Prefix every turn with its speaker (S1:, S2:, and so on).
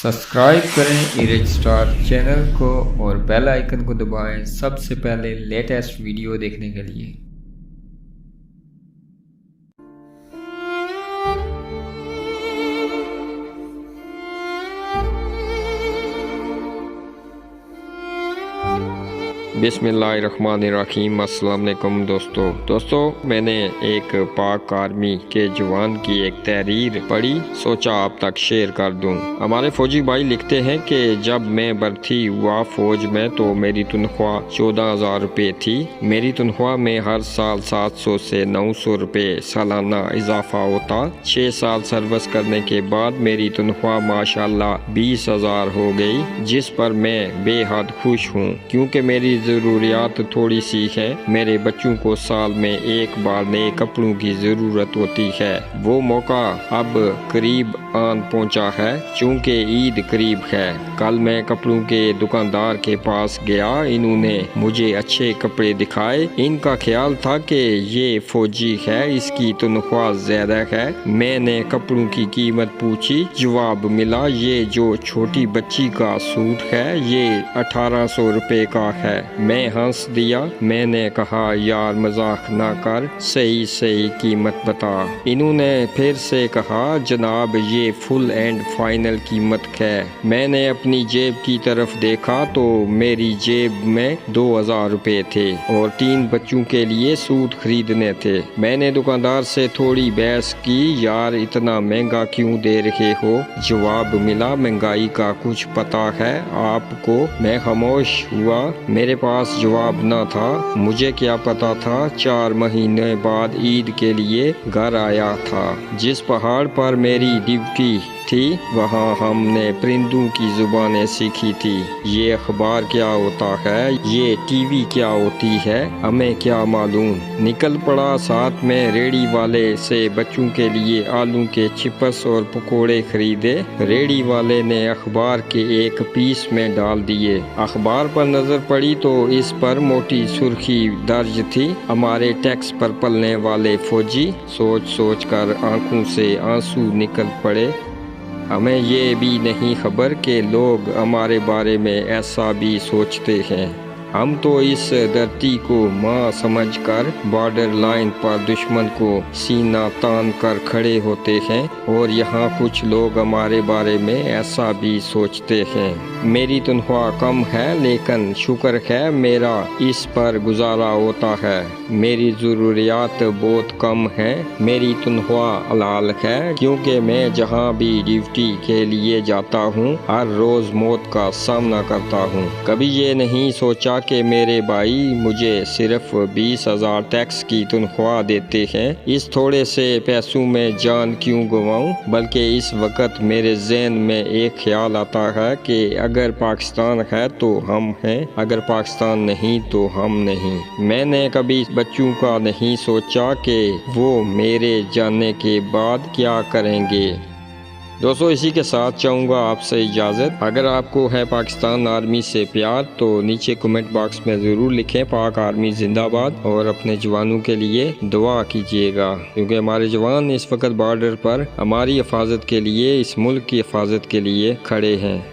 S1: Subscribe करें erase star channel को और बेल आइकन को दबाएं सबसे पहले लेटेस्ट वीडियो देखने के लिए।
S2: बिस्मिल्लाहिर्रहमानिर्रहीम। अस्सलाम वालेकुम दोस्तों मैंने एक पाक आर्मी के जवान की एक तहरीर पढ़ी, सोचा आप तक शेयर कर दूं। हमारे फौजी भाई लिखते हैं कि जब मैं भर्ती हुआ फौज में तो मेरी तनख्वाह 14,000 रुपये थी। मेरी तनख्वाह में हर साल 700 से 900 रुपये सालाना इजाफा होता। 6 साल सर्विस करने के बाद मेरी तनख्वाह माशाल्लाह 20,000 हो गई, जिस पर मैं बेहद खुश हूँ क्योंकि मेरी ज़रूरियात थोड़ी सी है। मेरे बच्चों को साल में एक बार नए कपड़ों की ज़रूरत होती है। वो मौका अब करीब आन पहुंचा है चूँकि ईद करीब है। कल मैं कपड़ों के दुकानदार के पास गया, इन्होंने मुझे अच्छे कपड़े दिखाए। इनका ख्याल था कि ये फौजी है, इसकी तनख्वाह ज़्यादा है। मैंने कपड़ों की कीमत पूछी, जवाब मिला ये जो छोटी बच्ची का सूट है ये 1800 रुपये का है। मैं हंस दिया। मैंने कहा यार मजाक ना कर, सही कीमत बता। इन्होंने फिर से कहा जनाब ये फुल एंड फाइनल कीमत है। मैंने अपनी जेब की तरफ देखा तो मेरी जेब में 2,000 रुपये थे और 3 बच्चों के लिए सूट खरीदने थे। मैंने दुकानदार से थोड़ी बहस की, यार इतना महंगा क्यों दे रहे हो? जवाब मिला महंगाई का कुछ पता है आपको? मैं खामोश हुआ। मेरे पास जवाब न था। मुझे क्या पता था 4 महीने बाद ईद के लिए घर आया था। जिस पहाड़ पर मेरी ड्यूटी थी वहाँ हमने परिंदों की जुबानें सीखी थी। ये अखबार क्या होता है, ये टीवी क्या होती है, हमें क्या मालूम। निकल पड़ा। साथ में रेडी वाले से बच्चों के लिए आलू के चिप्स और पकोड़े खरीदे। रेडी वाले ने अखबार के एक पीस में डाल दिए। अखबार पर नजर पड़ी तो इस पर मोटी सुर्खी दर्ज थी, हमारे टैक्स पर पलने वाले फौजी। सोच कर आंखों से आंसू निकल पड़े। हमें ये भी नहीं खबर कि लोग हमारे बारे में ऐसा भी सोचते हैं। हम तो इस धरती को माँ समझकर बॉर्डर लाइन पर दुश्मन को सीना तान कर खड़े होते हैं और यहाँ कुछ लोग हमारे बारे में ऐसा भी सोचते हैं। मेरी तनख्वाह कम है लेकिन शुक्र है मेरा इस पर गुजारा होता है। मेरी ज़रूरियात बहुत कम है। मेरी तनख्वाह हलाल है क्योंकि मैं जहाँ भी ड्यूटी के लिए जाता हूँ हर रोज़ मौत का सामना करता हूँ। कभी ये नहीं सोचा कि मेरे भाई मुझे सिर्फ 20,000 टैक्स की तनख्वाह देते हैं, इस थोड़े से पैसों में जान क्यों गंवाऊं। बल्कि इस वक्त मेरे ज़हन में एक ख्याल आता है कि अगर पाकिस्तान है तो हम हैं, अगर पाकिस्तान नहीं तो हम नहीं। मैंने कभी बच्चों का नहीं सोचा कि वो मेरे जाने के बाद क्या करेंगे। दोस्तों इसी के साथ चाहूँगा आपसे इजाज़त। अगर आपको है पाकिस्तान आर्मी से प्यार तो नीचे कमेंट बॉक्स में ज़रूर लिखें पाक आर्मी जिंदाबाद, और अपने जवानों के लिए दुआ कीजिएगा क्योंकि हमारे जवान इस वक्त बॉर्डर पर हमारी हिफाजत के लिए, इस मुल्क की हिफाजत के लिए खड़े हैं।